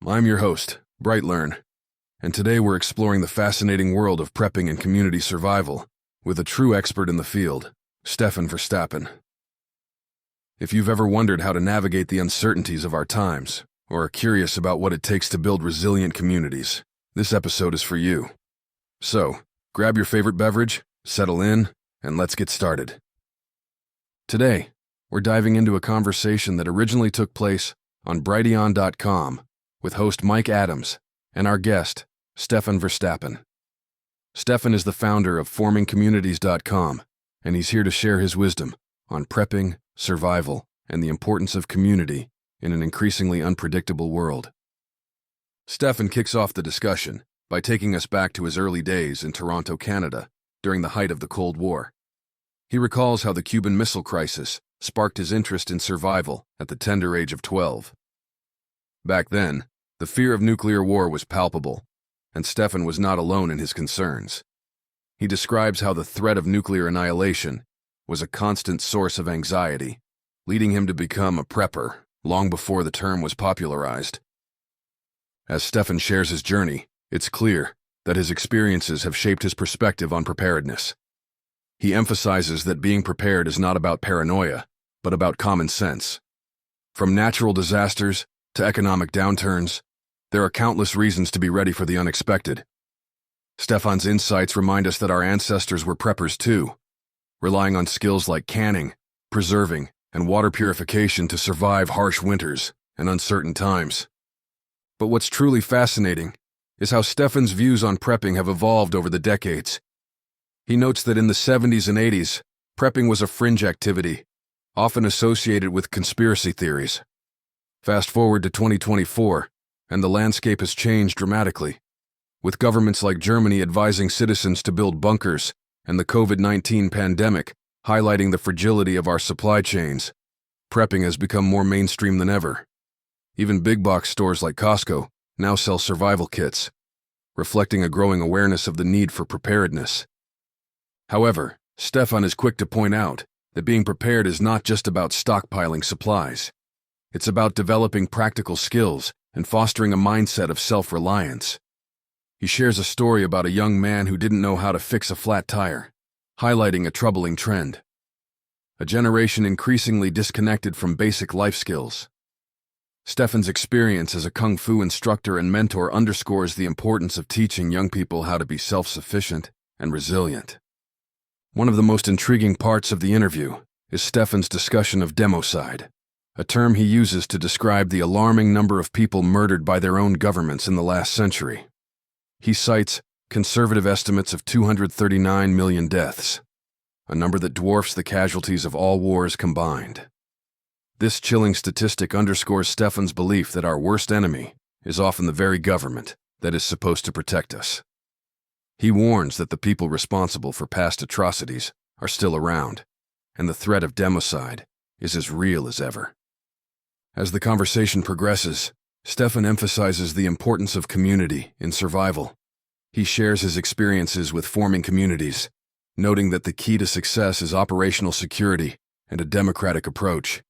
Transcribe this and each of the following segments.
I'm your host, BrightLearn, and today we're exploring the fascinating world of prepping and community survival with a true expert in the field, Stefan Verstappen. If you've ever wondered how to navigate the uncertainties of our times, or are curious about what it takes to build resilient communities, this episode is for you. So, grab your favorite beverage, settle in, and let's get started. Today, we're diving into a conversation that originally took place on BrightLearn.com with host Mike Adams and our guest, Stefan Verstappen. Stefan is the founder of formingcommunities.com, and he's here to share his wisdom on prepping, survival, and the importance of community in an increasingly unpredictable world. Stefan kicks off the discussion by taking us back to his early days in Toronto, Canada, during the height of the Cold War. He recalls how the Cuban Missile Crisis sparked his interest in survival at the tender age of 12. Back then, the fear of nuclear war was palpable, and Stefan was not alone in his concerns. He describes how the threat of nuclear annihilation was a constant source of anxiety, leading him to become a prepper long before the term was popularized. As Stefan shares his journey, it's clear that his experiences have shaped his perspective on preparedness. He emphasizes that being prepared is not about paranoia, but about common sense. From natural disasters to economic downturns, there are countless reasons to be ready for the unexpected. Stefan's insights remind us that our ancestors were preppers too, relying on skills like canning, preserving, and water purification to survive harsh winters and uncertain times. But what's truly fascinating is how Stefan's views on prepping have evolved over the decades. He notes that in the 70s and 80s, prepping was a fringe activity, often associated with conspiracy theories. Fast forward to 2024, and the landscape has changed dramatically, with governments like Germany advising citizens to build bunkers and the COVID-19 pandemic highlighting the fragility of our supply chains. Prepping has become more mainstream than ever. Even big-box stores like Costco now sell survival kits, reflecting a growing awareness of the need for preparedness. However, Stefan is quick to point out that being prepared is not just about stockpiling supplies. It's about developing practical skills and fostering a mindset of self-reliance. He shares a story about a young man who didn't know how to fix a flat tire, highlighting a troubling trend. A generation increasingly disconnected from basic life skills. Stefan's experience as a kung fu instructor and mentor underscores the importance of teaching young people how to be self-sufficient and resilient. One of the most intriguing parts of the interview is Stefan's discussion of democide, a term he uses to describe the alarming number of people murdered by their own governments in the last century. He cites conservative estimates of 239 million deaths, a number that dwarfs the casualties of all wars combined. This chilling statistic underscores Stefan's belief that our worst enemy is often the very government that is supposed to protect us. He warns that the people responsible for past atrocities are still around, and the threat of democide is as real as ever. As the conversation progresses, Stefan emphasizes the importance of community in survival. He shares his experiences with forming communities, noting that the key to success is operational security and a democratic approach.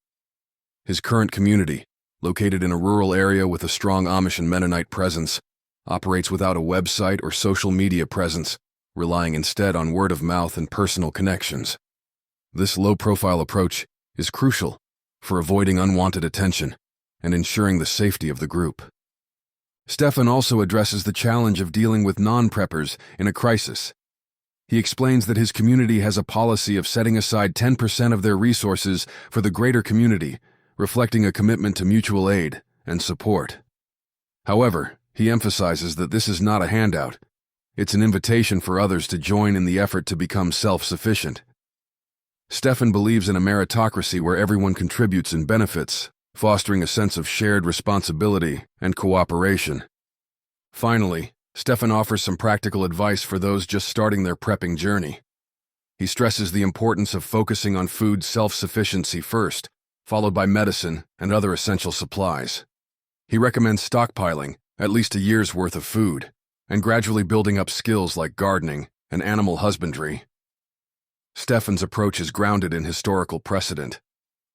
His current community, located in a rural area with a strong Amish and Mennonite presence, operates without a website or social media presence, relying instead on word of mouth and personal connections. This low-profile approach is crucial for avoiding unwanted attention and ensuring the safety of the group. Stefan also addresses the challenge of dealing with non-preppers in a crisis. He explains that his community has a policy of setting aside 10% of their resources for the greater community, reflecting a commitment to mutual aid and support. However, he emphasizes that this is not a handout. It's an invitation for others to join in the effort to become self-sufficient. Stefan believes in a meritocracy where everyone contributes and benefits, fostering a sense of shared responsibility and cooperation. Finally, Stefan offers some practical advice for those just starting their prepping journey. He stresses the importance of focusing on food self-sufficiency first, followed by medicine and other essential supplies. He recommends stockpiling at least a year's worth of food and gradually building up skills like gardening and animal husbandry. Stefan's approach is grounded in historical precedent,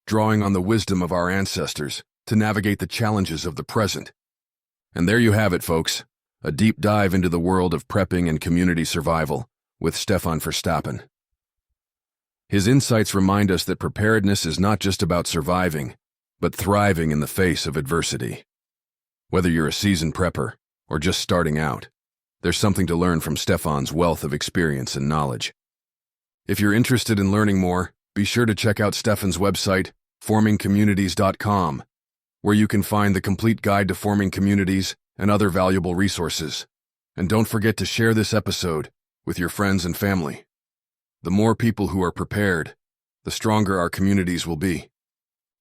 drawing on the wisdom of our ancestors to navigate the challenges of the present. And there you have it, folks. A deep dive into the world of prepping and community survival with Stefan Verstappen. His insights remind us that preparedness is not just about surviving, but thriving in the face of adversity. Whether you're a seasoned prepper or just starting out, there's something to learn from Stefan's wealth of experience and knowledge. If you're interested in learning more, be sure to check out Stefan's website, formingcommunities.com, where you can find the complete guide to forming communities and other valuable resources. And don't forget to share this episode with your friends and family. The more people who are prepared, the stronger our communities will be.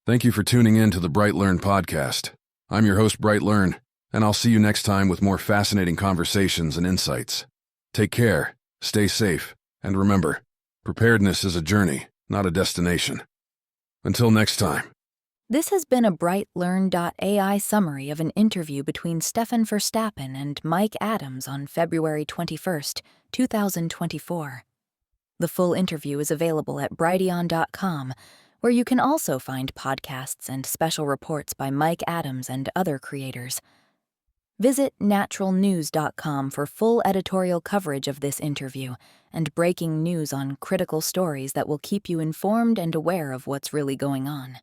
Thank you for tuning in to the BrightLearn podcast. I'm your host, BrightLearn, and I'll see you next time with more fascinating conversations and insights. Take care, stay safe, and remember, preparedness is a journey, not a destination. Until next time. This has been a BrightLearn.ai summary of an interview between Stefan Verstappen and Mike Adams on February 21st, 2024. The full interview is available at brighteon.com, where you can also find podcasts and special reports by Mike Adams and other creators. Visit naturalnews.com for full editorial coverage of this interview and breaking news on critical stories that will keep you informed and aware of what's really going on.